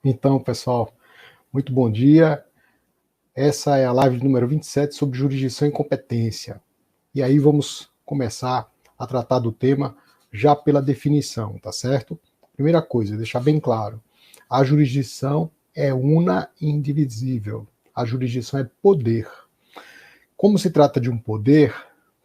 Então, pessoal, muito bom dia. Essa é a live número 27 sobre jurisdição e competência. E aí vamos começar a tratar do tema já pela definição, tá certo? Primeira coisa, deixar bem claro, a jurisdição é una e indivisível. A jurisdição é poder. Como se trata de um poder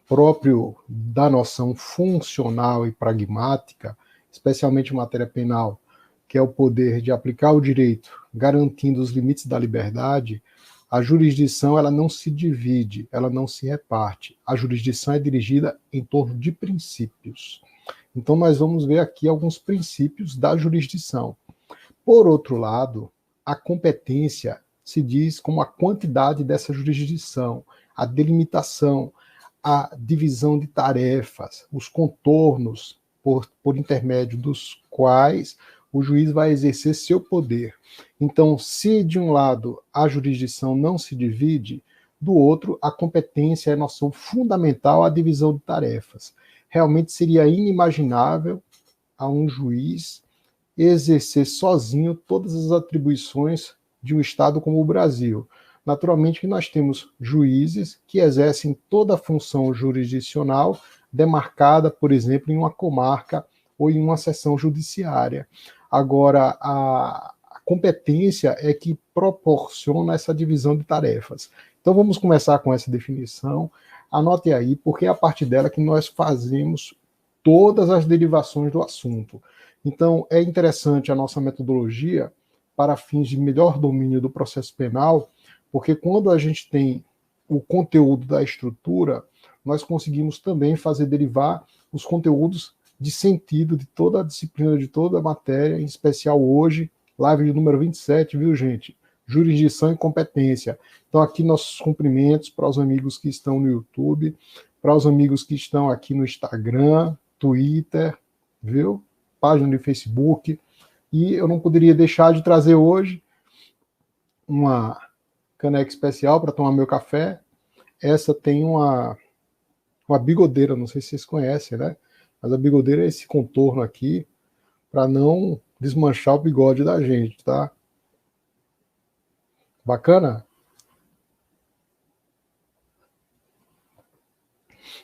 próprio da noção funcional e pragmática, especialmente em matéria penal, que é o poder de aplicar o direito, garantindo os limites da liberdade, a jurisdição ela não se divide, ela não se reparte. A jurisdição é dirigida em torno de princípios. Então nós vamos ver aqui alguns princípios da jurisdição. Por outro lado, a competência se diz como a quantidade dessa jurisdição, a delimitação, a divisão de tarefas, os contornos por intermédio dos quais o juiz vai exercer seu poder. Então, se de um lado a jurisdição não se divide, do outro a competência é noção fundamental à divisão de tarefas. Realmente seria inimaginável a um juiz exercer sozinho todas as atribuições de um Estado como o Brasil. Naturalmente que nós temos juízes que exercem toda a função jurisdicional demarcada, por exemplo, em uma comarca ou em uma seção judiciária. Agora, a competência é que proporciona essa divisão de tarefas. Então vamos começar com essa definição. Anote aí, porque é a partir dela que nós fazemos todas as derivações do assunto. Então, é interessante a nossa metodologia para fins de melhor domínio do processo penal, porque quando a gente tem o conteúdo da estrutura, nós conseguimos também fazer derivar os conteúdos de sentido de toda a disciplina, de toda a matéria, em especial hoje, live de número 27, viu, gente? Jurisdição e competência. Então, aqui nossos cumprimentos para os amigos que estão no YouTube, para os amigos que estão aqui no Instagram, Twitter, viu? Página de Facebook. E eu não poderia deixar de trazer hoje uma caneca especial para tomar meu café. Essa tem uma bigodeira, não sei se vocês conhecem, né? Mas a bigodeira é esse contorno aqui para não desmanchar o bigode da gente, tá? Bacana?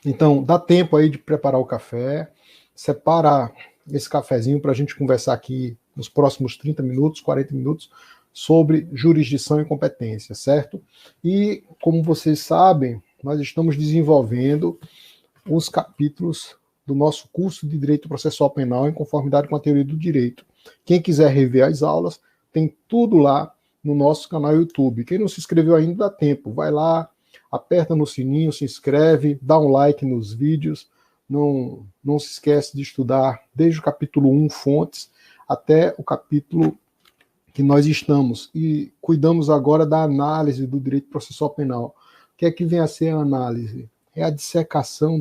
Então, dá tempo aí de preparar o café, separa esse cafezinho para a gente conversar aqui nos próximos 30 minutos, 40 minutos, sobre jurisdição e competência, certo? E, como vocês sabem, nós estamos desenvolvendo os capítulos do nosso curso de Direito Processual Penal em conformidade com a teoria do direito. Quem quiser rever as aulas, tem tudo lá no nosso canal YouTube. Quem não se inscreveu ainda, dá tempo. Vai lá, aperta no sininho, se inscreve, dá um like nos vídeos. Não se esquece de estudar desde o capítulo 1, fontes, até o capítulo que nós estamos. E cuidamos agora da análise do direito processual penal. O que é que vem a ser a análise? É a dissecação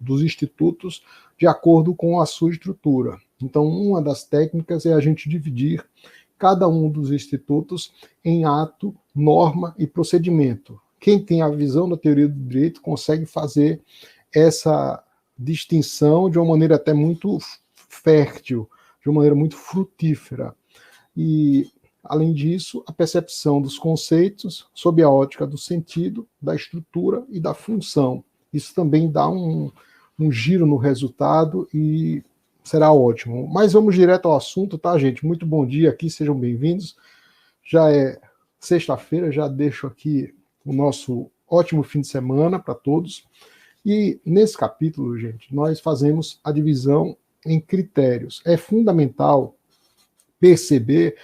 dos institutos de acordo com a sua estrutura. Então, uma das técnicas é a gente dividir cada um dos institutos em ato, norma e procedimento. Quem tem a visão da teoria do direito consegue fazer essa distinção de uma maneira até muito fértil, de uma maneira muito frutífera. E, além disso, a percepção dos conceitos sob a ótica do sentido, da estrutura e da função. Isso também dá um giro no resultado e será ótimo. Mas vamos direto ao assunto, tá, gente? Muito bom dia aqui, sejam bem-vindos. Já é sexta-feira, já deixo aqui o nosso ótimo fim de semana para todos. E nesse capítulo, gente, nós fazemos a divisão em critérios. É fundamental perceber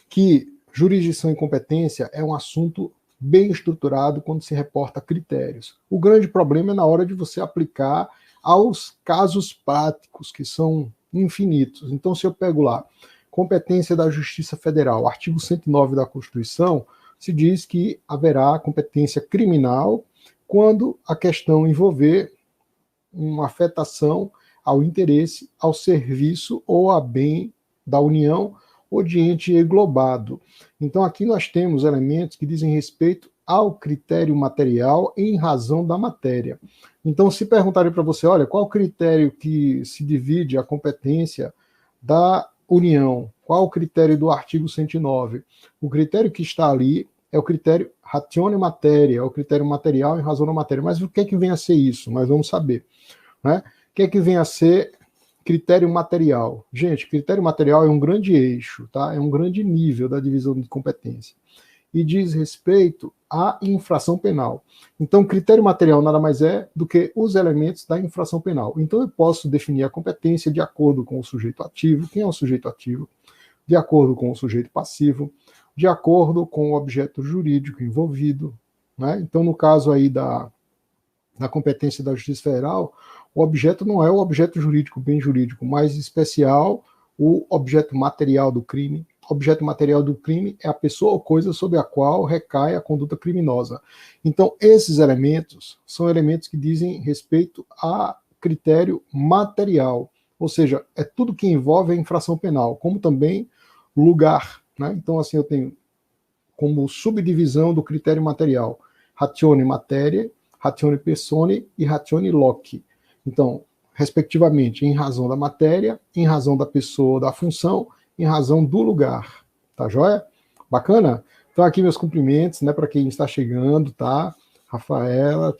que jurisdição e competência é um assunto bem estruturado quando se reporta critérios. O grande problema é na hora de você aplicar aos casos práticos, que são infinitos. Então, se eu pego lá, competência da Justiça Federal, artigo 109 da Constituição, se diz que haverá competência criminal quando a questão envolver uma afetação ao interesse, ao serviço ou a bem da União ou de ente englobado. Então, aqui nós temos elementos que dizem respeito ao critério material em razão da matéria. Então, se perguntarem para você, olha, qual o critério que se divide a competência da união. Qual o critério do artigo 109? O critério que está ali é o critério ratione materia, é o critério material em razão da matéria. Mas o que é que vem a ser isso? Nós vamos saber. Né? O que é que vem a ser critério material? Gente, critério material é um grande eixo, tá? É um grande nível da divisão de competência. E diz respeito à infração penal. Então, critério material nada mais é do que os elementos da infração penal. Então, eu posso definir a competência de acordo com o sujeito ativo. Quem é o sujeito ativo? De acordo com o sujeito passivo, de acordo com o objeto jurídico envolvido. Né? Então, no caso aí da competência da Justiça Federal, o objeto não é o objeto jurídico, bem jurídico, mais especial, o objeto material do crime. O objeto material do crime é a pessoa ou coisa sobre a qual recai a conduta criminosa. Então, esses elementos são elementos que dizem respeito a critério material, ou seja, é tudo que envolve a infração penal, como também lugar. Né? Então, assim, eu tenho como subdivisão do critério material ratione materia, ratione persone e ratione loci. Então, respectivamente, em razão da matéria, em razão da pessoa, da função, em razão do lugar. Tá joia? Bacana? Então, aqui meus cumprimentos, né, para quem está chegando, tá? Rafaela,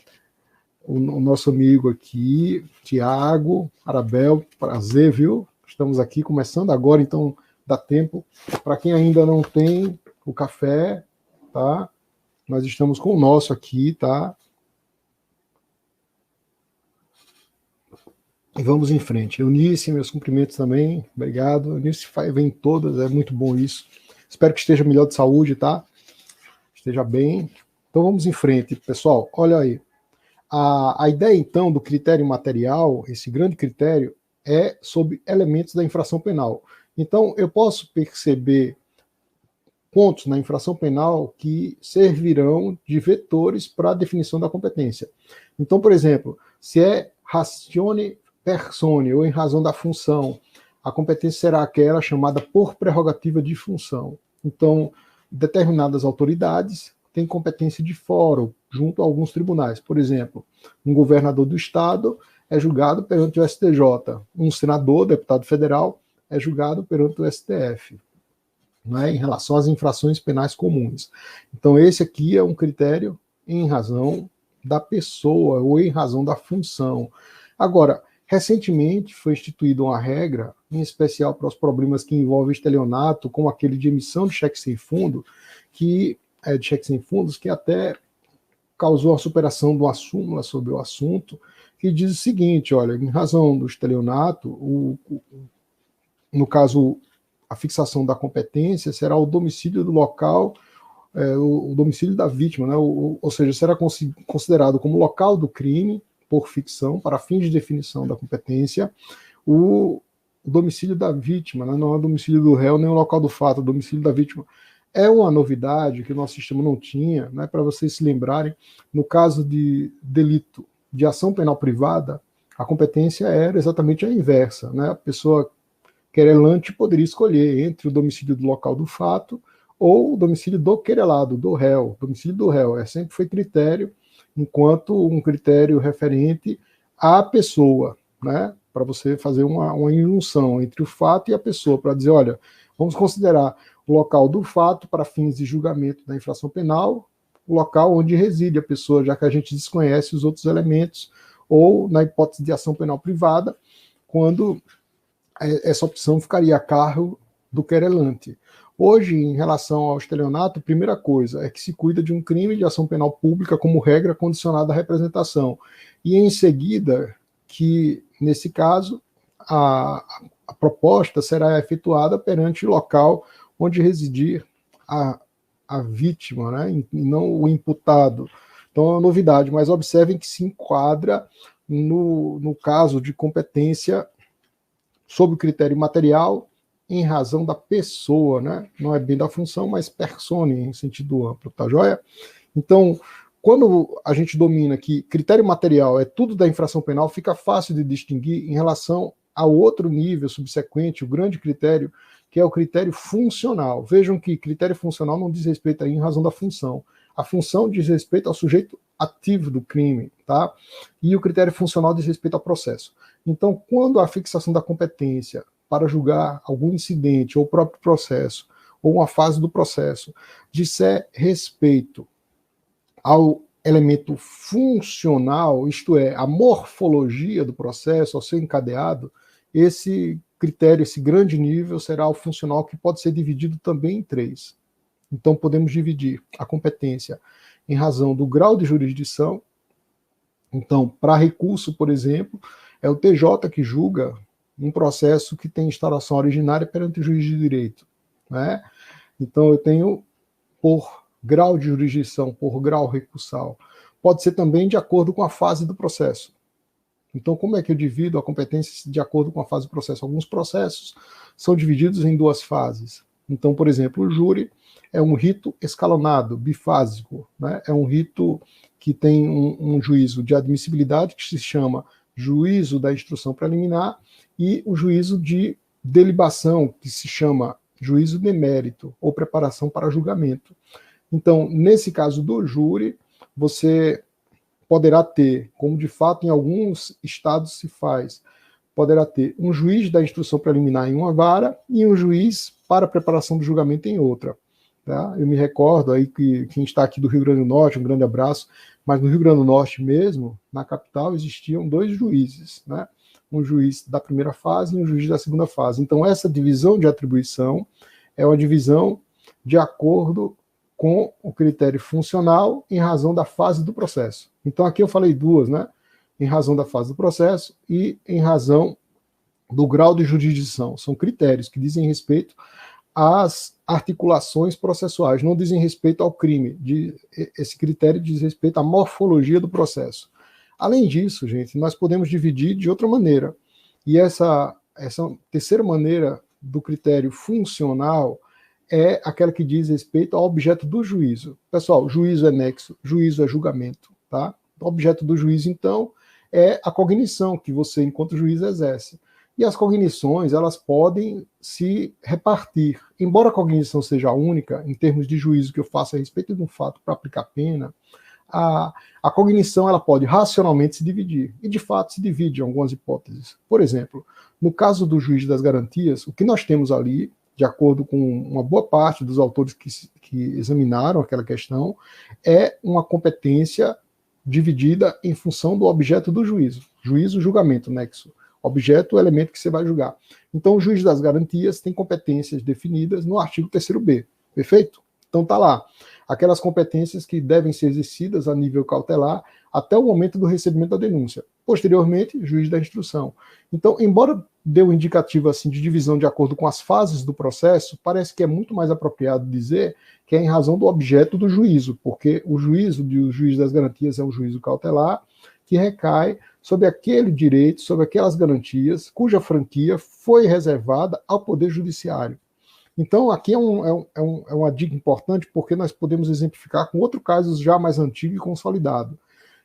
o nosso amigo aqui, Tiago, Arabel, prazer, viu? Estamos aqui começando agora, então dá tempo. Para quem ainda não tem o café, tá? Nós estamos com o nosso aqui, tá? E vamos em frente. Eunice, meus cumprimentos também. Obrigado. Eunice vem todas, é muito bom isso. Espero que esteja melhor de saúde, tá? Esteja bem. Então vamos em frente, pessoal. Olha aí. A ideia, então, do critério material, esse grande critério, é sobre elementos da infração penal. Então, eu posso perceber pontos na infração penal que servirão de vetores para a definição da competência. Então, por exemplo, se é ratione persone, ou em razão da função, a competência será aquela chamada por prerrogativa de função. Então, determinadas autoridades têm competência de foro, junto a alguns tribunais. Por exemplo, um governador do estado é julgado perante o STJ, um senador, deputado federal, é julgado perante o STF, né, em relação às infrações penais comuns. Então, esse aqui é um critério em razão da pessoa ou em razão da função. Agora, recentemente foi instituída uma regra, em especial para os problemas que envolvem estelionato, como aquele de emissão de cheque sem fundo, que até causou a superação de uma súmula sobre o assunto, que diz o seguinte: olha, em razão do estelionato, no caso, a fixação da competência será o domicílio do local, o domicílio da vítima, né? Ou seja, será considerado como local do crime, por ficção, para fins de definição da competência, o domicílio da vítima, né? Não é o domicílio do réu, nem o local do fato, o domicílio da vítima. É uma novidade que o nosso sistema não tinha, né? Para vocês se lembrarem, no caso de delito de ação penal privada, a competência era exatamente a inversa, né? A pessoa querelante poderia escolher entre o domicílio do local do fato ou o domicílio do querelado, do réu. O domicílio do réu sempre foi critério, enquanto um critério referente à pessoa, né? Para você fazer uma injunção entre o fato e a pessoa, para dizer, olha, vamos considerar o local do fato para fins de julgamento da infração penal, o local onde reside a pessoa, já que a gente desconhece os outros elementos, ou na hipótese de ação penal privada, quando essa opção ficaria a cargo do querelante. Hoje, em relação ao estelionato, a primeira coisa é que se cuida de um crime de ação penal pública como regra condicionada à representação. E em seguida, que nesse caso, a proposta será efetuada perante o local onde residir a vítima, né, e não o imputado. Então é uma novidade, mas observem que se enquadra no caso de competência sob o critério material, em razão da pessoa, né? Não é bem da função, mas persone em sentido amplo, tá joia? Então, quando a gente domina que critério material é tudo da infração penal, fica fácil de distinguir em relação ao outro nível subsequente, o grande critério, que é o critério funcional. Vejam que critério funcional não diz respeito aí em razão da função. A função diz respeito ao sujeito ativo do crime, tá? E o critério funcional diz respeito ao processo. Então, quando a fixação da competência para julgar algum incidente, ou o próprio processo, ou uma fase do processo, disser respeito ao elemento funcional, isto é, a morfologia do processo, ao seu encadeado, esse critério, esse grande nível, será o funcional, que pode ser dividido também em 3. Então, podemos dividir a competência em razão do grau de jurisdição. Então, para recurso, por exemplo, é o TJ que julga um processo que tem instalação originária perante o juiz de direito, né? Então, eu tenho por grau de jurisdição, por grau recursal. Pode ser também de acordo com a fase do processo. Então, como é que eu divido a competência de acordo com a fase do processo? Alguns processos são divididos em 2 fases. Então, por exemplo, o júri é um rito escalonado, bifásico, né? É um rito que tem um juízo de admissibilidade, que se chama juízo da instrução preliminar, e o juízo de delibação, que se chama juízo de mérito, ou preparação para julgamento. Então, nesse caso do júri, você poderá ter, como de fato em alguns estados se faz, poderá ter um juiz da instrução preliminar em uma vara e um juiz para a preparação do julgamento em outra. Tá? Eu me recordo aí que quem está aqui do Rio Grande do Norte, um grande abraço, mas no Rio Grande do Norte mesmo, na capital, existiam 2 juízes, né? Um juiz da primeira fase e um juiz da segunda fase. Então, essa divisão de atribuição é uma divisão de acordo com o critério funcional em razão da fase do processo. Então, aqui eu falei 2, né? Em razão da fase do processo e em razão do grau de jurisdição. São critérios que dizem respeito às articulações processuais, não dizem respeito ao crime. Esse critério diz respeito à morfologia do processo. Além disso, gente, nós podemos dividir de outra maneira. E essa terceira maneira do critério funcional é aquela que diz respeito ao objeto do juízo. Pessoal, juízo é nexo, juízo é julgamento, tá? O objeto do juízo, então, é a cognição que você, enquanto juiz, exerce. E as cognições, elas podem se repartir. Embora a cognição seja única, em termos de juízo que eu faço a respeito de um fato para aplicar pena, a cognição ela pode racionalmente se dividir. E, de fato, se divide em algumas hipóteses. Por exemplo, no caso do juiz das garantias, o que nós temos ali, de acordo com uma boa parte dos autores que examinaram aquela questão, é uma competência dividida em função do objeto do juízo. Juízo, julgamento, nexo. Objeto, o elemento que você vai julgar. Então, o juiz das garantias tem competências definidas no artigo 3º-B. Perfeito? Então, está lá. Aquelas competências que devem ser exercidas a nível cautelar até o momento do recebimento da denúncia. Posteriormente, juiz da instrução. Então, embora dê um indicativo assim, de divisão de acordo com as fases do processo, parece que é muito mais apropriado dizer que é em razão do objeto do juízo, porque o juízo do juiz das garantias é um juízo cautelar que recai sobre aquele direito, sobre aquelas garantias, cuja franquia foi reservada ao Poder Judiciário. Então, aqui é uma dica importante, porque nós podemos exemplificar com outro caso já mais antigo e consolidado,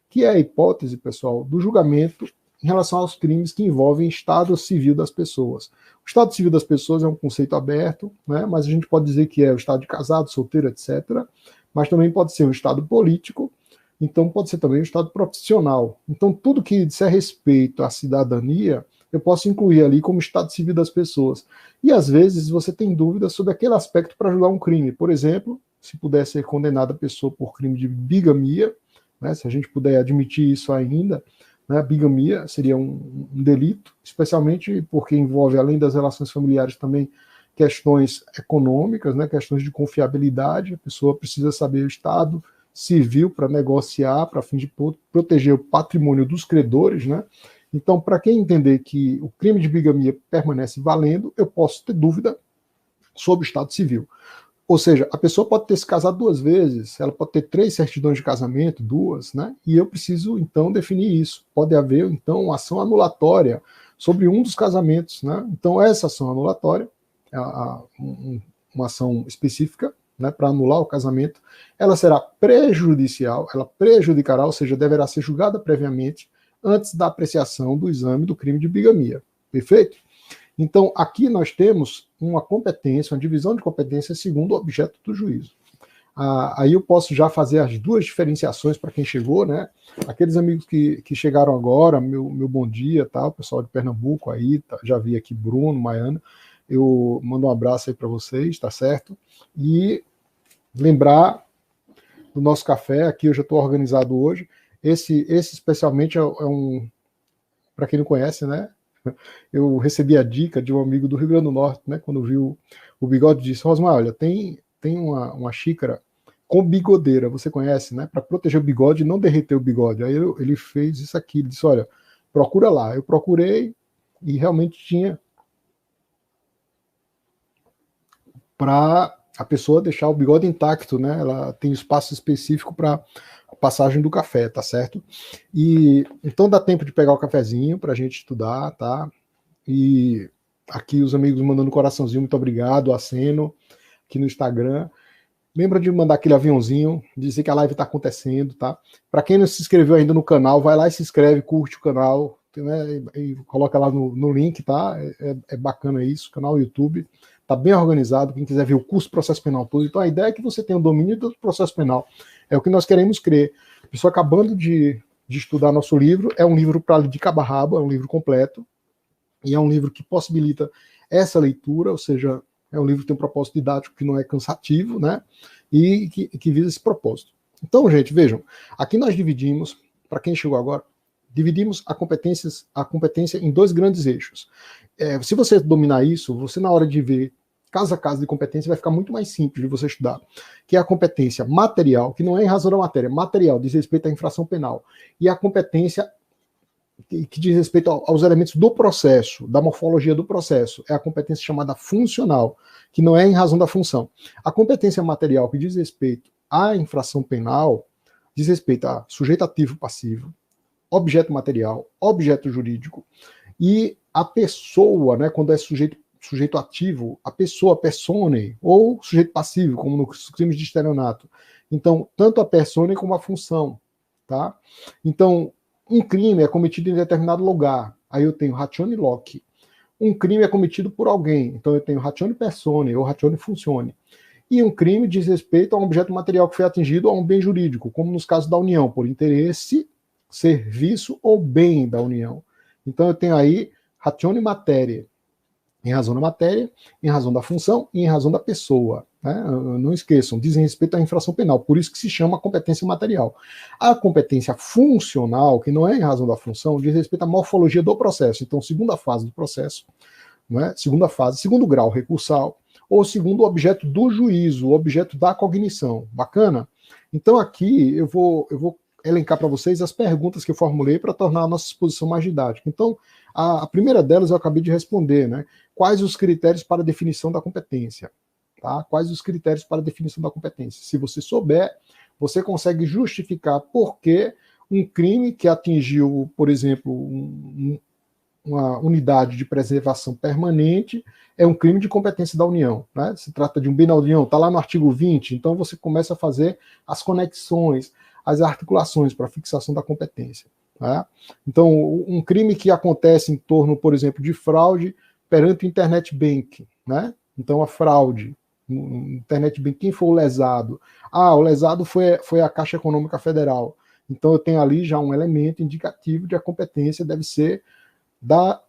que é a hipótese, pessoal, do julgamento em relação aos crimes que envolvem estado civil das pessoas. O estado civil das pessoas é um conceito aberto, né, mas a gente pode dizer que é o estado de casado, solteiro, etc., mas também pode ser um estado político, então pode ser também um estado profissional. Então, tudo que disser respeito à cidadania, eu posso incluir ali como estado civil das pessoas. E, às vezes, você tem dúvidas sobre aquele aspecto para julgar um crime. Por exemplo, se puder ser condenada a pessoa por crime de bigamia, né, se a gente puder admitir isso ainda, né, bigamia seria um delito, especialmente porque envolve, além das relações familiares, também questões econômicas, né, questões de confiabilidade. A pessoa precisa saber o estado civil para negociar, para fim de proteger o patrimônio dos credores, né? Então, para quem entender que o crime de bigamia permanece valendo, eu posso ter dúvida sobre o estado civil. Ou seja, a pessoa pode ter se casado 2 vezes, ela pode ter 3 certidões de casamento, 2, né? E eu preciso, então, definir isso. Pode haver, então, uma ação anulatória sobre um dos casamentos, né? Então, essa ação anulatória, uma ação específica, né, para anular o casamento, ela será prejudicial, ela prejudicará, ou seja, deverá ser julgada previamente antes da apreciação do exame do crime de bigamia. Perfeito? Então, aqui nós temos uma competência, uma divisão de competências segundo o objeto do juízo. Aí eu posso já fazer as duas diferenciações para quem chegou, né? Aqueles amigos que chegaram agora, meu bom dia, tá? O pessoal de Pernambuco aí, tá? Já vi aqui Bruno, Maiana, eu mando um abraço aí para vocês, tá certo? E lembrar do nosso café, aqui eu já estou organizado hoje, esse especialmente é um, para quem não conhece, né? Eu recebi a dica de um amigo do Rio Grande do Norte, né? Quando viu o bigode, disse: Rosmar, olha, tem uma xícara com bigodeira, você conhece, né? Para proteger o bigode e não derreter o bigode. Aí ele fez isso aqui, ele disse: olha, procura lá. Eu procurei e realmente tinha para a pessoa deixar o bigode intacto, né? Ela tem espaço específico para a passagem do café, tá certo? E então dá tempo de pegar o cafezinho para a gente estudar, tá? E aqui os amigos mandando coraçãozinho, muito obrigado, aceno aqui no Instagram. Lembra de mandar aquele aviãozinho, dizer que a live está acontecendo, tá? Para quem não se inscreveu ainda no canal, vai lá e se inscreve, curte o canal, né? E coloca lá no link, tá? É bacana isso, canal YouTube. Está bem organizado, quem quiser ver o curso processo penal todo. Então a ideia é que você tenha o domínio do processo penal. É o que nós queremos crer. A pessoa acabando de estudar nosso livro, é um livro para de cabo a rabo, é um livro completo, e é um livro que possibilita essa leitura, ou seja, é um livro que tem um propósito didático que não é cansativo, né? E que visa esse propósito. Então, gente, vejam, aqui nós dividimos, para quem chegou agora, dividimos a competência em dois grandes eixos. Se você dominar isso, você na hora de ver caso a caso de competência vai ficar muito mais simples de você estudar, que é a competência material, que não é em razão da matéria, material, diz respeito à infração penal, e a competência que diz respeito aos elementos do processo, da morfologia do processo, é a competência chamada funcional, que não é em razão da função. A competência material, que diz respeito à infração penal, diz respeito a sujeito ativo passivo, objeto material, objeto jurídico, e a pessoa, né, quando é sujeito ativo, a pessoa, persone, ou sujeito passivo, como nos crimes de estelionato. Então, tanto a persone como a função, tá? Então, um crime é cometido em determinado lugar, aí eu tenho ratione loci. Um crime é cometido por alguém, então eu tenho ratione persone ou ratione funcione. E um crime diz respeito a um objeto material que foi atingido a um bem jurídico, como nos casos da união, por interesse, serviço ou bem da união. Então eu tenho aí ratione matéria, em razão da matéria, em razão da função e em razão da pessoa. Né? Não esqueçam, dizem respeito à infração penal, por isso que se chama competência material. A competência funcional, que não é em razão da função, diz respeito à morfologia do processo. Então, segunda fase do processo, né? Segunda fase, segundo grau recursal, ou segundo objeto do juízo, objeto da cognição. Bacana? Então, aqui eu vou elencar para vocês as perguntas que eu formulei para tornar a nossa exposição mais didática. Então, a primeira delas eu acabei de responder, né? Quais os critérios para a definição da competência? Tá? Quais os critérios para a definição da competência? Se você souber, você consegue justificar por que um crime que atingiu, por exemplo, uma unidade de preservação permanente é um crime de competência da União. Né? Se trata de um bem da União, está lá no artigo 20, então você começa a fazer as conexões, as articulações para a fixação da competência. Tá? Então, um crime que acontece em torno, por exemplo, de fraude perante o Internet Bank, né? Então, a fraude no Internet Bank, quem foi o lesado? O lesado foi a Caixa Econômica Federal. Então, eu tenho ali já um elemento indicativo de a competência deve ser da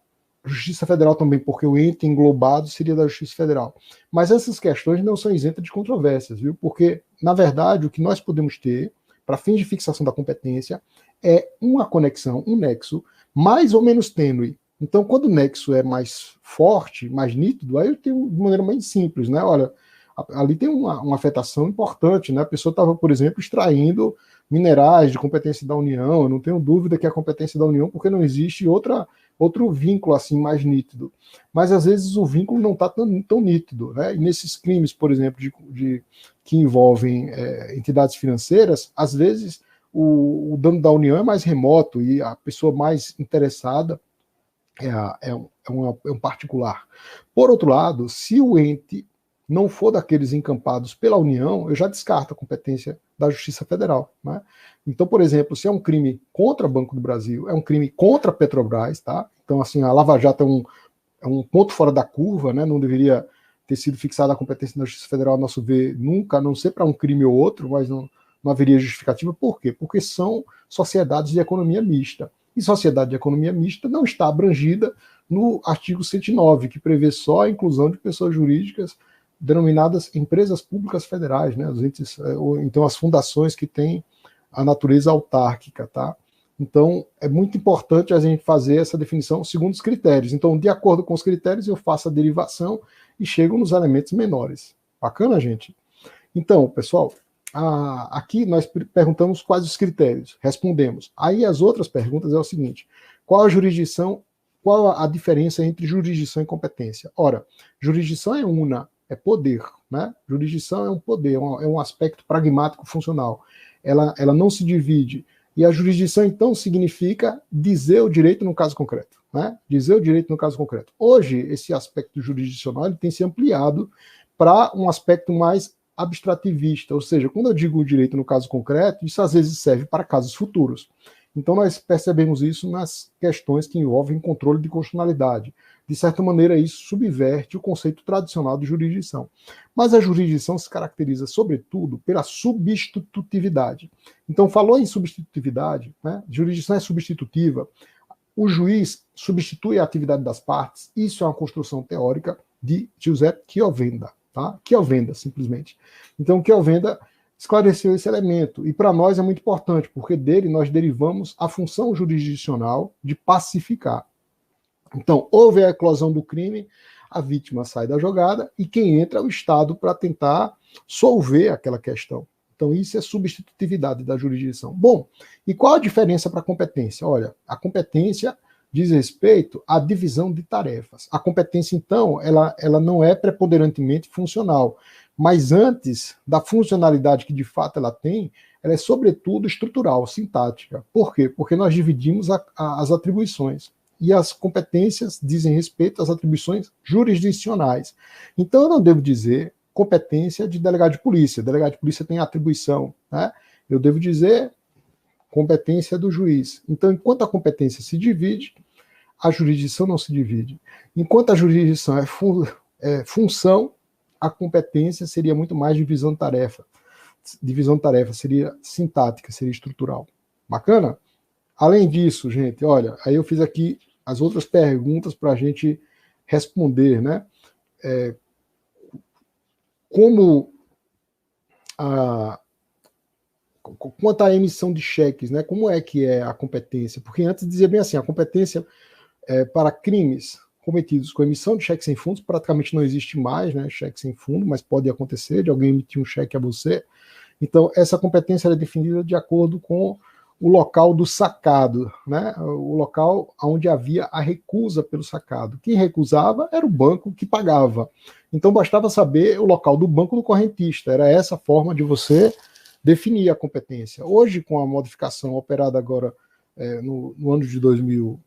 Justiça Federal também, porque o ente englobado seria da Justiça Federal. Mas essas questões não são isentas de controvérsias, viu? Porque, na verdade, o que nós podemos ter para fins de fixação da competência é uma conexão, um nexo, mais ou menos tênue. Então, quando o nexo é mais forte, mais nítido, aí eu tenho de maneira mais simples, né? Olha, ali tem uma afetação importante, né? A pessoa estava, por exemplo, extraindo minerais de competência da União, eu não tenho dúvida que é a competência da União, porque não existe outro vínculo assim mais nítido. Mas às vezes o vínculo não está tão nítido, né? E nesses crimes, por exemplo, que envolvem entidades financeiras, às vezes o dano da União é mais remoto e a pessoa mais interessada é um particular. Por outro lado, se o ente não for daqueles encampados pela União, eu já descarto a competência da Justiça Federal. Né? Então, por exemplo, se é um crime contra o Banco do Brasil, é um crime contra a Petrobras, tá? Então, assim, a Lava Jato é um ponto fora da curva, né? Não deveria ter sido fixada a competência da Justiça Federal, a nosso ver, nunca, a não ser para um crime ou outro, mas não haveria justificativa. Por quê? Porque são sociedades de economia mista. E sociedade de economia mista não está abrangida no artigo 109, que prevê só a inclusão de pessoas jurídicas denominadas empresas públicas federais, né? Ou então as fundações que têm a natureza autárquica, tá? Então, é muito importante a gente fazer essa definição segundo os critérios. Então, de acordo com os critérios, eu faço a derivação e chego nos elementos menores. Bacana, gente? Então, pessoal, aqui nós perguntamos quais os critérios, respondemos. Aí as outras perguntas é o seguinte: qual a jurisdição, qual a diferença entre jurisdição e competência? Ora, jurisdição é una, é poder, né? Jurisdição é um poder, é um aspecto pragmático funcional. Ela não se divide. E a jurisdição, então, significa dizer o direito no caso concreto, né? Dizer o direito no caso concreto. Hoje, esse aspecto jurisdicional ele tem se ampliado para um aspecto mais abstrativista, ou seja, quando eu digo o direito no caso concreto, isso às vezes serve para casos futuros. Então nós percebemos isso nas questões que envolvem controle de constitucionalidade. De certa maneira, isso subverte o conceito tradicional de jurisdição. Mas a jurisdição se caracteriza, sobretudo, pela substitutividade. Então, falou em substitutividade, né? Jurisdição é substitutiva, o juiz substitui a atividade das partes, isso é uma construção teórica de Giuseppe Chiovenda. Tá? Chiovenda, simplesmente. Então, Chiovenda esclareceu esse elemento, e para nós é muito importante, porque dele nós derivamos a função jurisdicional de pacificar. Então, houve a eclosão do crime, a vítima sai da jogada, e quem entra é o Estado para tentar solver aquela questão. Então, isso é substitutividade da jurisdição. Bom, e qual a diferença para a competência? Olha, a competência diz respeito à divisão de tarefas. A competência, então, ela não é preponderantemente funcional, mas antes da funcionalidade que de fato ela tem, ela é sobretudo estrutural, sintática. Por quê? Porque nós dividimos as atribuições. E as competências dizem respeito às atribuições jurisdicionais. Então, eu não devo dizer competência de delegado de polícia. Delegado de polícia tem atribuição, né? Eu devo dizer competência do juiz. Então, enquanto a competência se divide, a jurisdição não se divide. Enquanto a jurisdição é função, a competência seria muito mais divisão de tarefa. Divisão de tarefa seria sintática, seria estrutural. Bacana? Além disso, gente, olha, aí eu fiz aqui as outras perguntas para a gente responder, né? Quanto à emissão de cheques, né? Como é que é a competência? Porque antes dizia bem assim, a competência para crimes cometidos com emissão de cheque sem fundos praticamente não existe mais, né? Cheque sem fundo, mas pode acontecer de alguém emitir um cheque a você. Então, essa competência é definida de acordo com o local do sacado, né? O local onde havia a recusa pelo sacado. Quem recusava era o banco que pagava. Então, bastava saber o local do banco do correntista. Era essa forma de você definir a competência. Hoje, com a modificação operada agora no ano de 2020,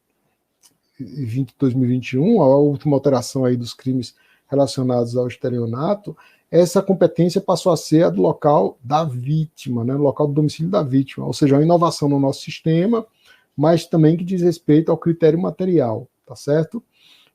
2021, a última alteração aí dos crimes relacionados ao estelionato, essa competência passou a ser a do local da vítima, né, no local do domicílio da vítima, ou seja, uma inovação no nosso sistema, mas também que diz respeito ao critério material, tá certo?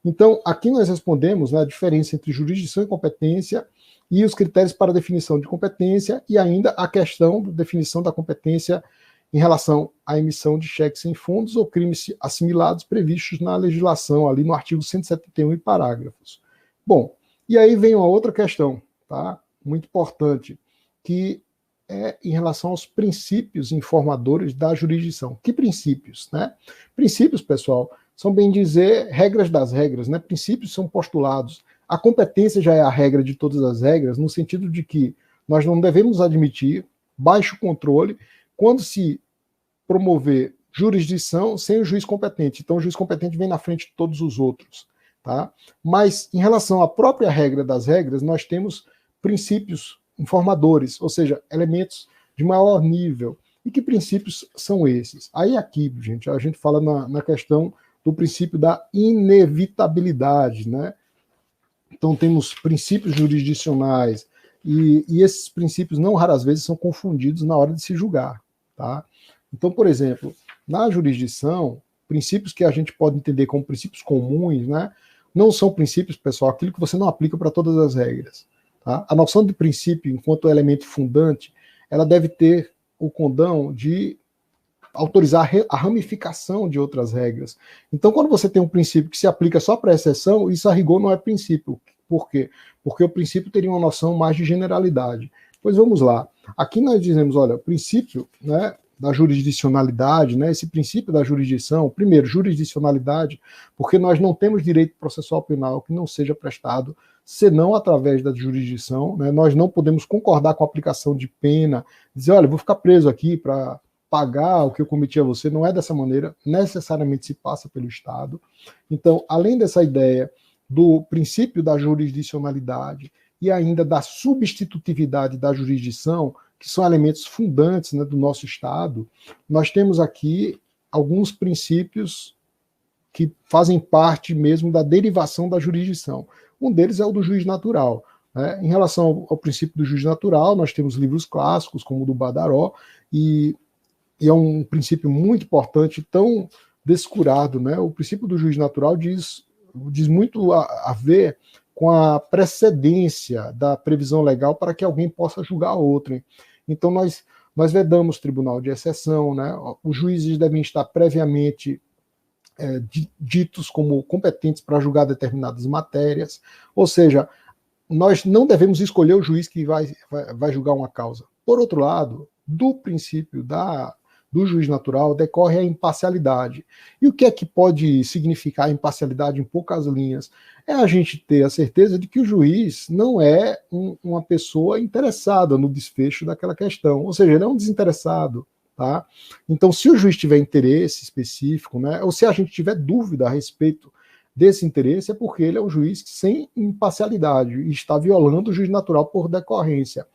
Então, aqui nós respondemos, né, a diferença entre jurisdição e competência e os critérios para definição de competência e ainda a questão da definição da competência em relação à emissão de cheques sem fundos ou crimes assimilados previstos na legislação, ali no artigo 171 e parágrafos. Bom, e aí vem uma outra questão, tá? Muito importante, que é em relação aos princípios informadores da jurisdição. Que princípios, né? Princípios, pessoal, são bem dizer regras das regras, né? Princípios são postulados. A competência já é a regra de todas as regras, no sentido de que nós não devemos admitir baixo controle quando se promover jurisdição sem o juiz competente. Então, o juiz competente vem na frente de todos os outros, tá? Mas, em relação à própria regra das regras, nós temos princípios informadores, ou seja, elementos de maior nível. E que princípios são esses? Aí aqui, gente, a gente fala na questão do princípio da inevitabilidade, né? Então, temos princípios jurisdicionais, e esses princípios, não raras vezes, são confundidos na hora de se julgar, tá? Então, por exemplo, na jurisdição, princípios que a gente pode entender como princípios comuns, né? não são princípios, pessoal, aquilo que você não aplica para todas as regras. Tá? A noção de princípio, enquanto elemento fundante, ela deve ter o condão de autorizar a ramificação de outras regras. Então, quando você tem um princípio que se aplica só para exceção, isso a rigor não é princípio. Por quê? Porque o princípio teria uma noção mais de generalidade. Pois vamos lá. Aqui nós dizemos, olha, o princípio, né, da jurisdicionalidade, né, esse princípio da jurisdição, primeiro, jurisdicionalidade, porque nós não temos direito processual penal que não seja prestado senão através da jurisdição, né, nós não podemos concordar com a aplicação de pena, dizer, olha, vou ficar preso aqui para pagar o que eu cometi a você, não é dessa maneira, necessariamente se passa pelo Estado. Então, além dessa ideia do princípio da jurisdicionalidade e ainda da substitutividade da jurisdição, que são elementos fundantes, né, do nosso Estado, nós temos aqui alguns princípios que fazem parte mesmo da derivação da jurisdição. Um deles é o do juiz natural. Né? Em relação ao princípio do juiz natural, nós temos livros clássicos, como o do Badaró, e é um princípio muito importante, tão descurado. Né? O princípio do juiz natural diz muito a ver com a precedência da previsão legal para que alguém possa julgar outrem. Então, nós vedamos tribunal de exceção, né? Os juízes devem estar previamente ditos como competentes para julgar determinadas matérias, ou seja, nós não devemos escolher o juiz que vai julgar uma causa. Por outro lado, do princípio do juiz natural decorre a imparcialidade. E o que é que pode significar imparcialidade em poucas linhas? É a gente ter a certeza de que o juiz não é uma pessoa interessada no desfecho daquela questão, ou seja, ele é um desinteressado. Tá? Então, se o juiz tiver interesse específico, né, ou se a gente tiver dúvida a respeito desse interesse, é porque ele é um juiz sem imparcialidade e está violando o juiz natural por decorrência.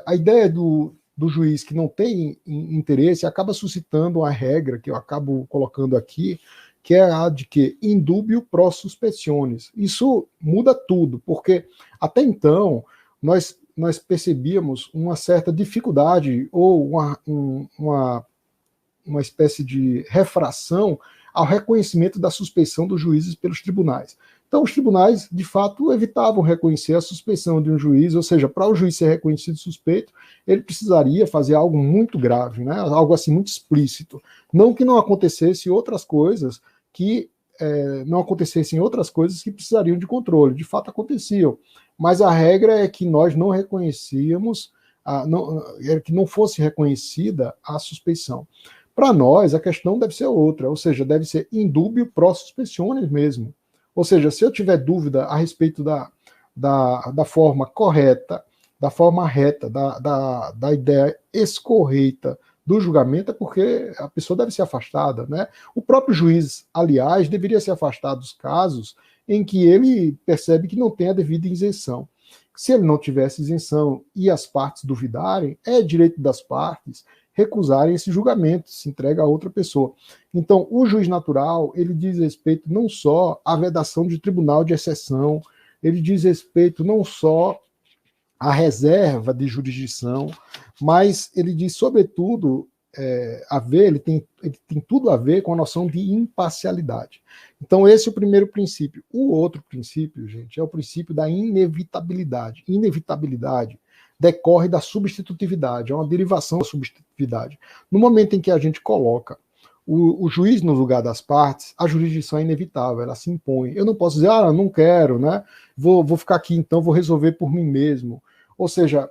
A ideia do juiz que não tem interesse acaba suscitando uma regra que eu acabo colocando aqui, que é a de que indúbio pro suspectionis. Isso muda tudo, porque até então nós percebíamos uma certa dificuldade ou uma espécie de refração ao reconhecimento da suspeição dos juízes pelos tribunais. Então, os tribunais, de fato, evitavam reconhecer a suspeição de um juiz, ou seja, para o juiz ser reconhecido suspeito, ele precisaria fazer algo muito grave, né? Algo assim muito explícito. Não que não acontecessem outras coisas que precisariam de controle, de fato aconteciam, mas a regra é que nós não reconhecíamos, que não fosse reconhecida a suspeição. Para nós, a questão deve ser outra, ou seja, deve ser indúbio pro suspectionis mesmo. Ou seja, se eu tiver dúvida a respeito da forma correta, da forma reta, da ideia escorreita do julgamento, é porque a pessoa deve ser afastada. Né? O próprio juiz, aliás, deveria se afastar dos casos em que ele percebe que não tem a devida isenção. Se ele não tivesse isenção e as partes duvidarem, é direito das partes recusarem esse julgamento, se entrega a outra pessoa. Então, o juiz natural, ele diz respeito não só à vedação de tribunal de exceção, ele diz respeito não só à reserva de jurisdição, mas ele diz, sobretudo, ele tem tudo a ver com a noção de imparcialidade. Então, esse é o primeiro princípio. O outro princípio, gente, é o princípio da inevitabilidade. Inevitabilidade decorre da substitutividade, é uma derivação da substitutividade. No momento em que a gente coloca o juiz no lugar das partes, a jurisdição é inevitável, ela se impõe. Eu não posso dizer, não quero, né? Vou ficar aqui então, vou resolver por mim mesmo. Ou seja,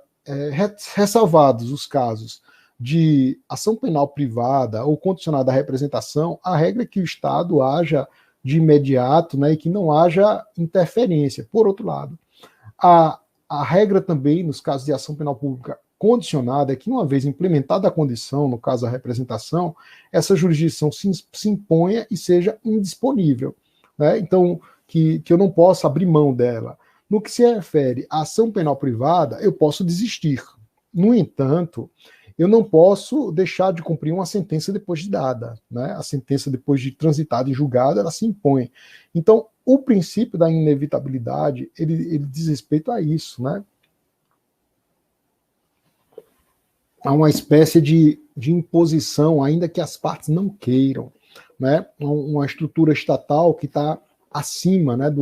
ressalvados os casos de ação penal privada ou condicionada à representação, a regra é que o Estado haja de imediato, né, e que não haja interferência. Por outro lado, a regra também, nos casos de ação penal pública condicionada, é que, uma vez implementada a condição, no caso da representação, essa jurisdição se imponha e seja indisponível. Né? Então, que eu não possa abrir mão dela. No que se refere à ação penal privada, eu posso desistir. No entanto, eu não posso deixar de cumprir uma sentença depois de dada. Né? A sentença, depois de transitada e julgada, ela se impõe. Então, o princípio da inevitabilidade, ele diz respeito a isso, né? A uma espécie de imposição, ainda que as partes não queiram. né, uma estrutura estatal que está acima, né,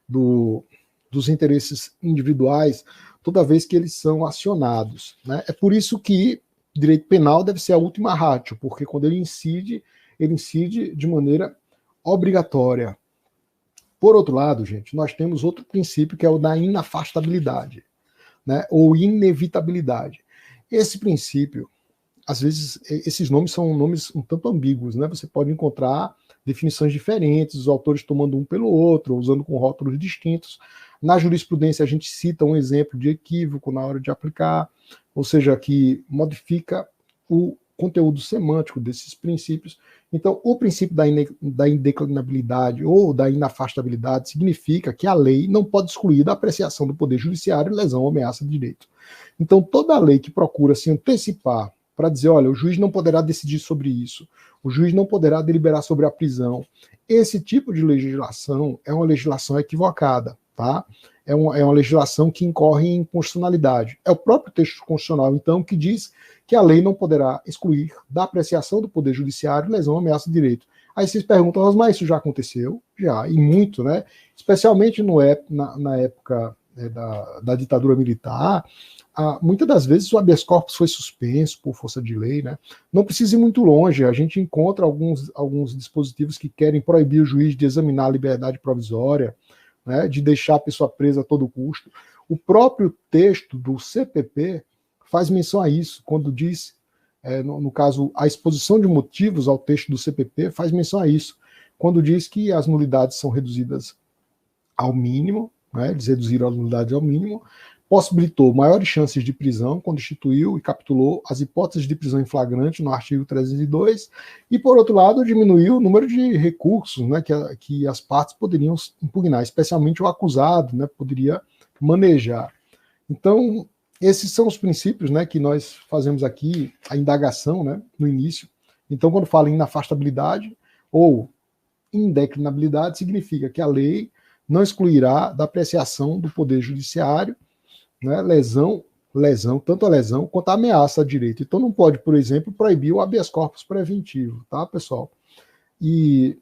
dos interesses individuais, toda vez que eles são acionados, né? É por isso que direito penal deve ser a última ratio, porque quando ele incide de maneira obrigatória. Por outro lado, gente, nós temos outro princípio que é o da inafastabilidade, né, ou inevitabilidade. Esse princípio, às vezes, esses nomes são nomes um tanto ambíguos, né? Você pode encontrar definições diferentes, os autores tomando um pelo outro, usando com rótulos distintos. Na jurisprudência, a gente cita um exemplo de equívoco na hora de aplicar, ou seja, que modifica o conteúdo semântico desses princípios. Então, o princípio da indeclinabilidade ou da inafastabilidade significa que a lei não pode excluir da apreciação do Poder Judiciário lesão ou ameaça de direito. Então, toda lei que procura se antecipar para dizer, olha, o juiz não poderá decidir sobre isso, o juiz não poderá deliberar sobre a prisão, esse tipo de legislação é uma legislação equivocada, tá? É uma legislação que incorre em inconstitucionalidade. É o próprio texto constitucional, então, que diz que a lei não poderá excluir da apreciação do Poder Judiciário lesão ou ameaça de direito. Aí vocês perguntam, mas isso já aconteceu? Já, e muito, né? Especialmente na época da ditadura militar, muitas das vezes o habeas corpus foi suspenso por força de lei, né? Não precisa ir muito longe, a gente encontra alguns dispositivos que querem proibir o juiz de examinar a liberdade provisória, né, de deixar a pessoa presa a todo custo. O próprio texto do CPP faz menção a isso, quando diz, no caso, a exposição de motivos ao texto do CPP faz menção a isso, quando diz que as nulidades são reduzidas ao mínimo, né, eles reduziram as nulidades ao mínimo, possibilitou maiores chances de prisão quando instituiu e capitulou as hipóteses de prisão em flagrante no artigo 302 e, por outro lado, diminuiu o número de recursos, né, que as partes poderiam impugnar, especialmente o acusado, né, poderia manejar. Então, esses são os princípios, né, que nós fazemos aqui, a indagação, né, no início. Então, quando fala em inafastabilidade ou indeclinabilidade, significa que a lei não excluirá da apreciação do Poder Judiciário, né, lesão, tanto a lesão quanto a ameaça a direito. Então não pode, por exemplo, proibir o habeas corpus preventivo, tá, pessoal? E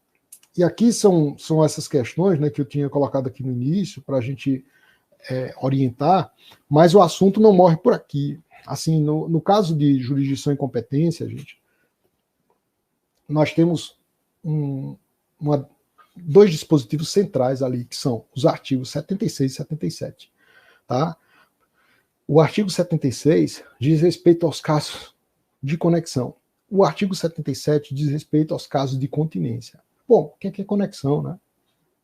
aqui são essas questões, né, que eu tinha colocado aqui no início para a gente orientar, mas o assunto não morre por aqui. Assim, no caso de jurisdição e competência, gente, nós temos dois dispositivos centrais ali, que são os artigos 76 e 77, tá? O artigo 76 diz respeito aos casos de conexão. O artigo 77 diz respeito aos casos de continência. Bom, o que é conexão, né?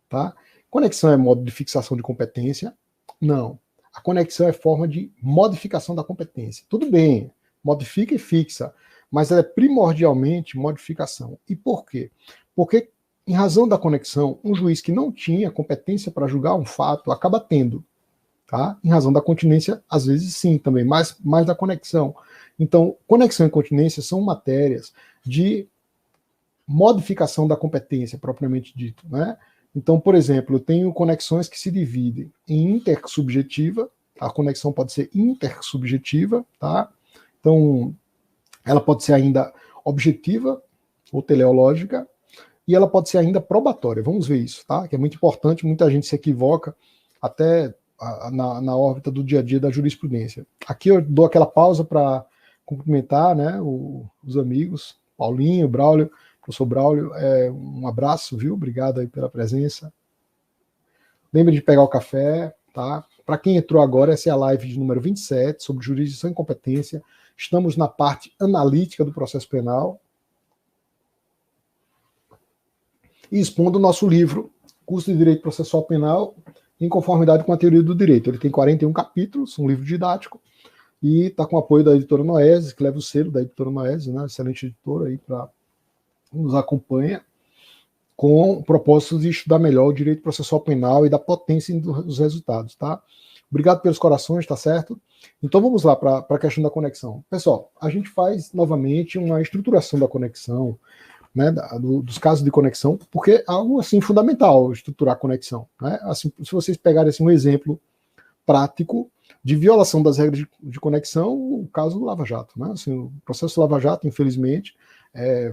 Tá? Conexão é modo de fixação de competência? Não. A conexão é forma de modificação da competência. Tudo bem, modifica e fixa, mas ela é primordialmente modificação. E por quê? Porque, em razão da conexão, um juiz que não tinha competência para julgar um fato acaba tendo. Tá? Em razão da continência, às vezes sim, também, mais da conexão. Então, conexão e continência são matérias de modificação da competência, propriamente dito, né? Então, por exemplo, eu tenho conexões que se dividem em intersubjetiva, a conexão pode ser intersubjetiva, tá? Então, ela pode ser ainda objetiva ou teleológica, e ela pode ser ainda probatória. Vamos ver isso, tá? Que é muito importante, muita gente se equivoca, até na órbita do dia a dia da jurisprudência. Aqui eu dou aquela pausa para cumprimentar, né, os amigos, Paulinho, Braulio, professor Braulio, um abraço, viu? Obrigado aí pela presença. Lembre de pegar o café, tá? Para quem entrou agora, essa é a live de número 27, sobre jurisdição e competência. Estamos na parte analítica do processo penal e expondo o nosso livro, Curso de Direito Processual Penal, em conformidade com a teoria do direito. Ele tem 41 capítulos, um livro didático, e está com o apoio da editora Noeses, que leva o selo da editora Noeses, né, excelente editora aí para nos acompanha, com o propósito de estudar melhor o direito processual penal e da potência dos resultados, tá? Obrigado pelos corações, tá certo? Então vamos lá para a questão da conexão. Pessoal, a gente faz novamente uma estruturação da conexão, né, dos casos de conexão, porque é algo assim fundamental estruturar a conexão, né? Assim, se vocês pegarem assim, um exemplo prático de violação das regras de conexão, o caso do Lava Jato, né? Assim, o processo Lava Jato, infelizmente,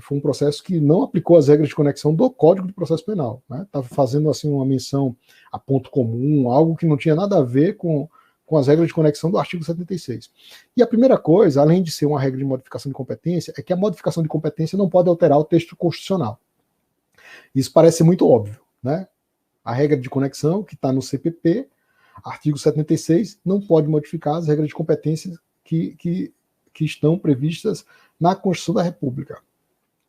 foi um processo que não aplicou as regras de conexão do Código de Processo Penal. Estava fazendo assim uma menção a ponto comum, algo que não tinha nada a ver com as regras de conexão do artigo 76. E a primeira coisa, além de ser uma regra de modificação de competência, é que a modificação de competência não pode alterar o texto constitucional. Isso parece muito óbvio, né? A regra de conexão, que está no CPP, artigo 76, não pode modificar as regras de competência que estão previstas na Constituição da República.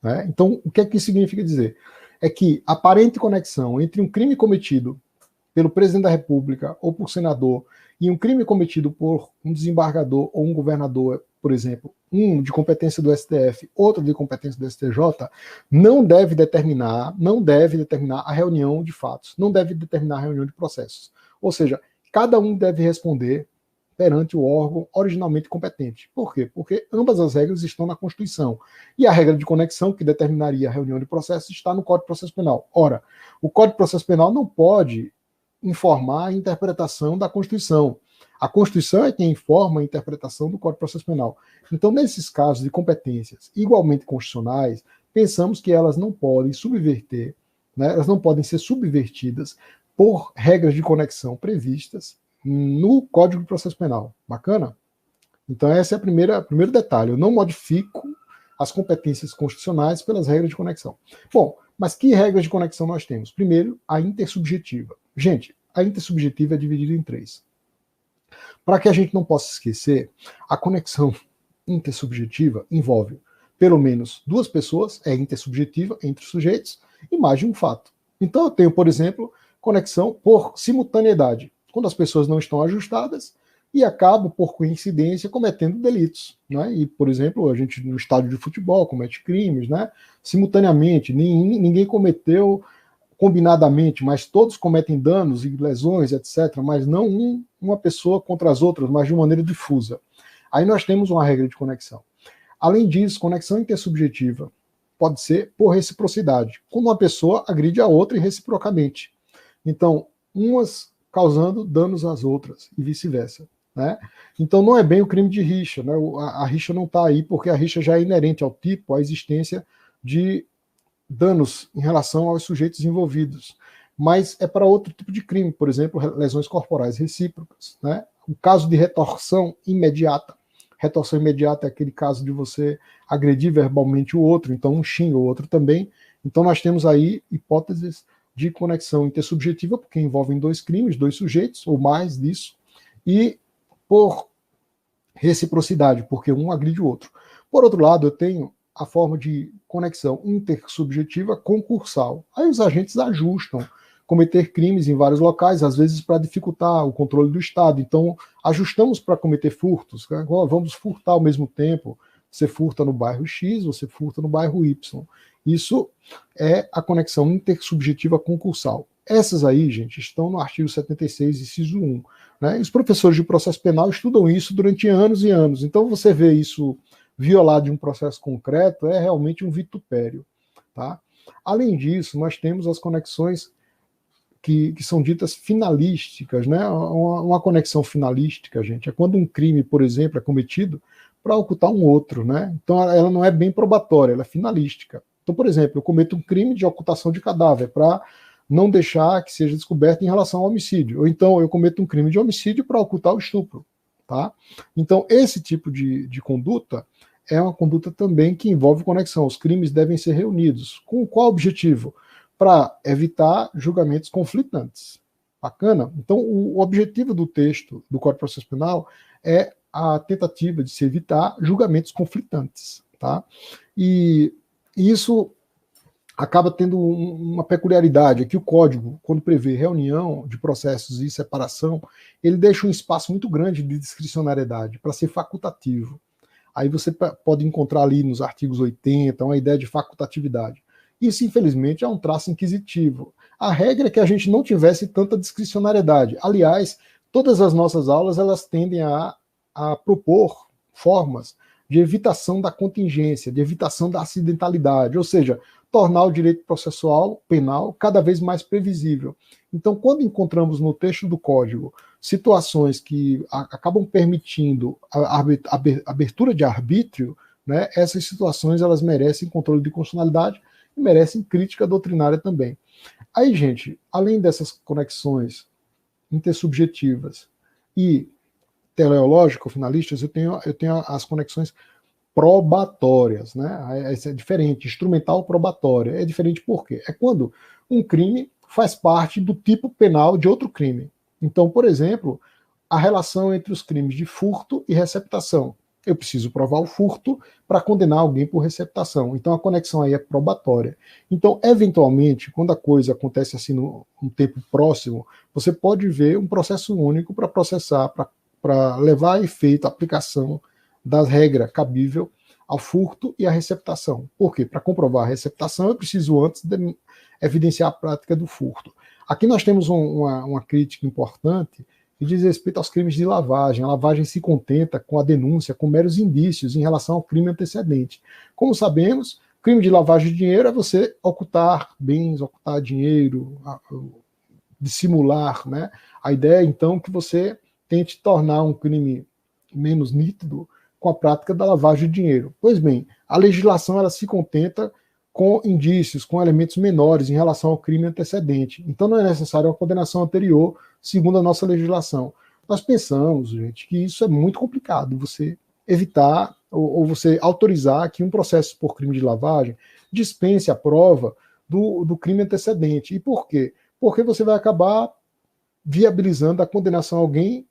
Né? Então, o que é que isso significa dizer? É que a aparente conexão entre um crime cometido pelo presidente da República ou por senador e um crime cometido por um desembargador ou um governador, por exemplo, um de competência do STF, outro de competência do STJ, não deve determinar a reunião de fatos, não deve determinar a reunião de processos. Ou seja, cada um deve responder perante o órgão originalmente competente. Por quê? Porque ambas as regras estão na Constituição. E a regra de conexão, que determinaria a reunião de processos, está no Código de Processo Penal. Ora, o Código de Processo Penal não pode informar a interpretação da Constituição. A Constituição é quem informa a interpretação do Código de Processo Penal. Então, nesses casos de competências igualmente constitucionais, pensamos que elas não podem subverter, né, elas não podem ser subvertidas por regras de conexão previstas no Código de Processo Penal. Bacana? Então, esse é o primeiro detalhe. Eu não modifico as competências constitucionais pelas regras de conexão. Bom, mas que regras de conexão nós temos? Primeiro, a intersubjetiva. Gente, a intersubjetiva é dividida em 3. Para que a gente não possa esquecer, a conexão intersubjetiva envolve pelo menos 2 pessoas, é intersubjetiva entre sujeitos, e mais de um fato. Então eu tenho, por exemplo, conexão por simultaneidade, quando as pessoas não estão ajustadas e acabam, por coincidência, cometendo delitos. Né? E, por exemplo, a gente no estádio de futebol comete crimes, né? Simultaneamente, ninguém cometeu combinadamente, mas todos cometem danos e lesões, etc., mas não uma pessoa contra as outras, mas de uma maneira difusa. Aí nós temos uma regra de conexão. Além disso, conexão intersubjetiva pode ser por reciprocidade, quando uma pessoa agride a outra e reciprocamente. Então, umas causando danos às outras e vice-versa. Né? Então, não é bem o crime de rixa. Né? A rixa não está aí porque a rixa já é inerente ao tipo, à existência de danos em relação aos sujeitos envolvidos, mas é para outro tipo de crime, por exemplo, lesões corporais recíprocas. Né? O caso de retorção imediata. Retorção imediata é aquele caso de você agredir verbalmente o outro, então um xinga o outro também. Então nós temos aí hipóteses de conexão intersubjetiva, porque envolvem 2 crimes, 2 sujeitos, ou mais disso, e por reciprocidade, porque um agride o outro. Por outro lado, eu tenho a forma de conexão intersubjetiva concursal. Aí os agentes ajustam cometer crimes em vários locais, às vezes para dificultar o controle do Estado. Então, ajustamos para cometer furtos. Né? Vamos furtar ao mesmo tempo. Você furta no bairro X, você furta no bairro Y. Isso é a conexão intersubjetiva concursal. Essas aí, gente, estão no artigo 76, inciso 1. Né? E os professores de processo penal estudam isso durante anos e anos. Então, você vê isso violado de um processo concreto é realmente um vitupério. Tá? Além disso, nós temos as conexões que são ditas finalísticas. Né? Uma conexão finalística, gente, é quando um crime, por exemplo, é cometido para ocultar um outro. Né? Então, ela não é bem probatória, ela é finalística. Então, por exemplo, eu cometo um crime de ocultação de cadáver para não deixar que seja descoberto em relação ao homicídio. Ou então, eu cometo um crime de homicídio para ocultar o estupro. Tá? Então, esse tipo de conduta é uma conduta também que envolve conexão. Os crimes devem ser reunidos. Com qual objetivo? Para evitar julgamentos conflitantes. Bacana? Então, o objetivo do texto do Código de Processo Penal é a tentativa de se evitar julgamentos conflitantes. Tá? E isso acaba tendo uma peculiaridade, é que o Código, quando prevê reunião de processos e separação, ele deixa um espaço muito grande de discricionariedade para ser facultativo. Aí você pode encontrar ali nos artigos 80 uma ideia de facultatividade. Isso, infelizmente, é um traço inquisitivo. A regra é que a gente não tivesse tanta discricionariedade. Aliás, todas as nossas aulas elas tendem a propor formas de evitação da contingência, de evitação da acidentalidade, ou seja, tornar o direito processual penal cada vez mais previsível. Então, quando encontramos no texto do Código situações que acabam permitindo a abertura de arbítrio, né, essas situações elas merecem controle de constitucionalidade e merecem crítica doutrinária também. Aí, gente, além dessas conexões intersubjetivas e teleológico-finalistas, eu tenho as conexões probatórias, né? Essa é diferente, instrumental probatória. É diferente por quê? É quando um crime faz parte do tipo penal de outro crime. Então, por exemplo, a relação entre os crimes de furto e receptação. Eu preciso provar o furto para condenar alguém por receptação. Então a conexão aí é probatória. Então, eventualmente, quando a coisa acontece assim num tempo próximo, você pode ver um processo único para processar, para levar a efeito a aplicação da regra cabível ao furto e à receptação. Por quê? Para comprovar a receptação, eu preciso antes evidenciar a prática do furto. Aqui nós temos uma crítica importante que diz respeito aos crimes de lavagem. A lavagem se contenta com a denúncia, com meros indícios em relação ao crime antecedente. Como sabemos, crime de lavagem de dinheiro é você ocultar bens, ocultar dinheiro, dissimular, né? A ideia, então, é que você tente tornar um crime menos nítido com a prática da lavagem de dinheiro. Pois bem, a legislação ela se contenta com indícios, com elementos menores em relação ao crime antecedente. Então não é necessário uma condenação anterior, segundo a nossa legislação. Nós pensamos, gente, que isso é muito complicado, você evitar ou você autorizar que um processo por crime de lavagem dispense a prova do crime antecedente. E por quê? Porque você vai acabar viabilizando a condenação a alguém,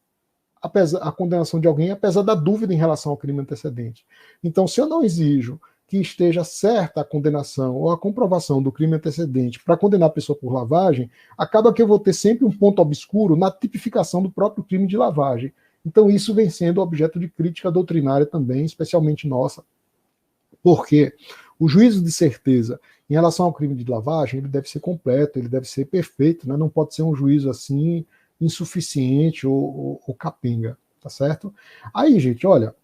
a condenação de alguém, apesar da dúvida em relação ao crime antecedente. Então, se eu não exijo que esteja certa a condenação ou a comprovação do crime antecedente para condenar a pessoa por lavagem, acaba que eu vou ter sempre um ponto obscuro na tipificação do próprio crime de lavagem. Então, isso vem sendo objeto de crítica doutrinária também, especialmente nossa, porque o juízo de certeza em relação ao crime de lavagem ele deve ser completo, ele deve ser perfeito, né? Não pode ser um juízo assim insuficiente ou capenga, tá certo? Aí, gente, olha,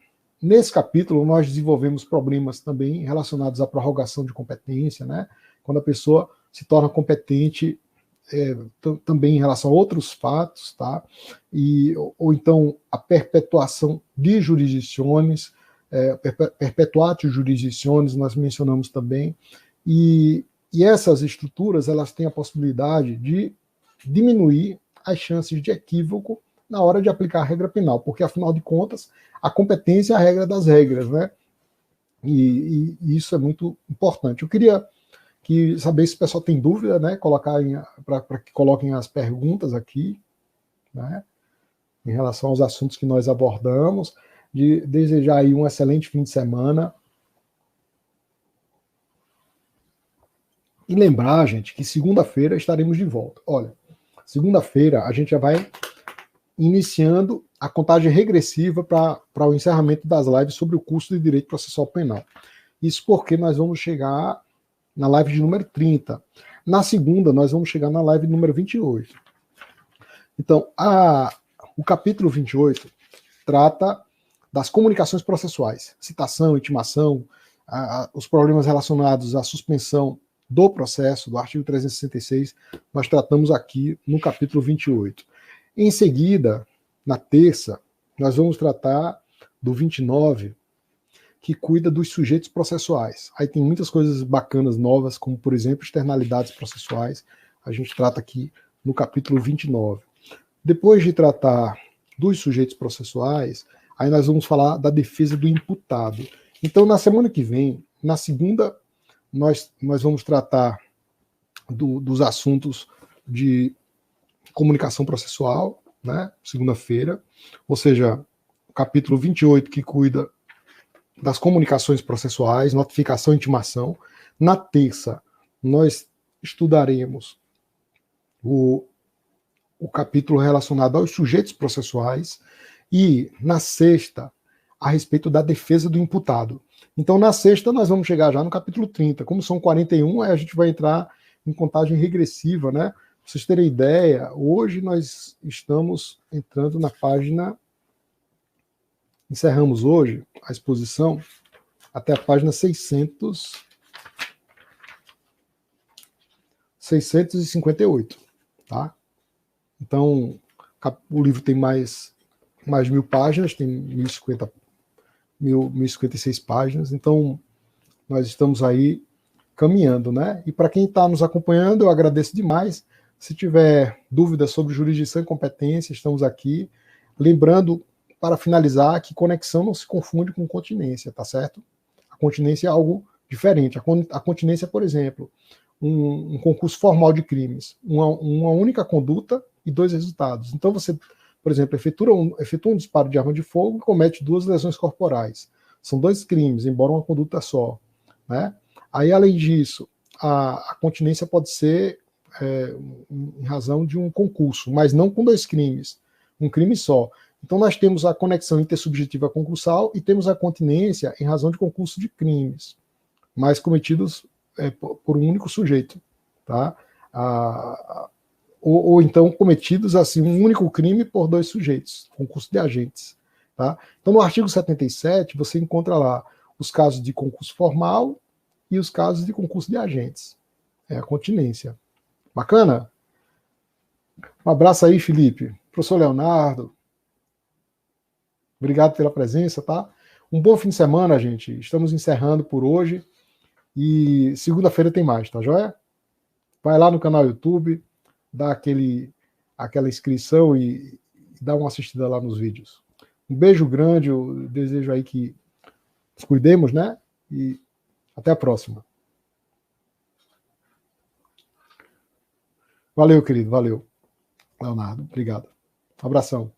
nesse capítulo nós desenvolvemos problemas também relacionados à prorrogação de competência, né? Quando a pessoa se torna competente também em relação a outros fatos, tá? Ou então a perpetuação de jurisdições, perpetuatio jurisdiciones, nós mencionamos também, e essas estruturas elas têm a possibilidade de diminuir as chances de equívoco na hora de aplicar a regra penal, porque afinal de contas a competência é a regra das regras, né? E isso é muito importante. Eu queria saber se o pessoal tem dúvida, né? Para que coloquem as perguntas aqui, né? Em relação aos assuntos que nós abordamos, de desejar aí um excelente fim de semana. E lembrar, gente, que segunda-feira estaremos de volta. Olha, segunda-feira a gente já vai iniciando a contagem regressiva para o encerramento das lives sobre o curso de Direito Processual Penal. Isso porque nós vamos chegar na live de número 30. Na segunda, nós vamos chegar na live número 28. Então, o capítulo 28 trata das comunicações processuais, citação, intimação, os problemas relacionados à suspensão do processo, do artigo 366, nós tratamos aqui no capítulo 28. Em seguida, na terça, nós vamos tratar do 29, que cuida dos sujeitos processuais. Aí tem muitas coisas bacanas, novas, como, por exemplo, externalidades processuais. A gente trata aqui no capítulo 29. Depois de tratar dos sujeitos processuais, aí nós vamos falar da defesa do imputado. Então, na semana que vem, na segunda, nós vamos tratar dos assuntos de comunicação processual, né? Segunda-feira, ou seja, o capítulo 28, que cuida das comunicações processuais, notificação e intimação. Na terça, nós estudaremos o capítulo relacionado aos sujeitos processuais e, na sexta, a respeito da defesa do imputado. Então, na sexta, nós vamos chegar já no capítulo 30. Como são 41, aí a gente vai entrar em contagem regressiva, né? Pra vocês terem ideia, hoje nós estamos entrando na página... Encerramos hoje a exposição até a página 658, tá? Então, o livro tem mais de 1000 páginas, tem 1050 1056 páginas, então nós estamos aí caminhando, né? E para quem está nos acompanhando, eu agradeço demais. Se tiver dúvidas sobre jurisdição e competência, estamos aqui. Lembrando, para finalizar, que conexão não se confunde com continência, tá certo? A continência é algo diferente. A continência, por exemplo, um concurso formal de crimes, uma única conduta e 2 resultados. Então você, por exemplo, efetua um disparo de arma de fogo e comete 2 lesões corporais. São 2 crimes, embora uma conduta só, né? Aí, além disso, a continência pode ser em razão de um concurso, mas não com 2 crimes, um crime só. Então, nós temos a conexão intersubjetiva concursal e temos a continência em razão de concurso de crimes, mas cometidos por um único sujeito, tá? Ou então cometidos assim, um único crime por 2 sujeitos, concurso de agentes, tá? Então, no artigo 77, você encontra lá os casos de concurso formal e os casos de concurso de agentes. É a continência. Bacana? Um abraço aí, Felipe. Professor Leonardo, obrigado pela presença, tá? Um bom fim de semana, gente. Estamos encerrando por hoje. E segunda-feira tem mais, tá joia? Vai lá no canal YouTube, dá aquela inscrição e dá uma assistida lá nos vídeos. Um beijo grande, eu desejo aí que nos cuidemos, né? E até a próxima. Valeu, querido. Valeu. Leonardo, obrigado. Um abração.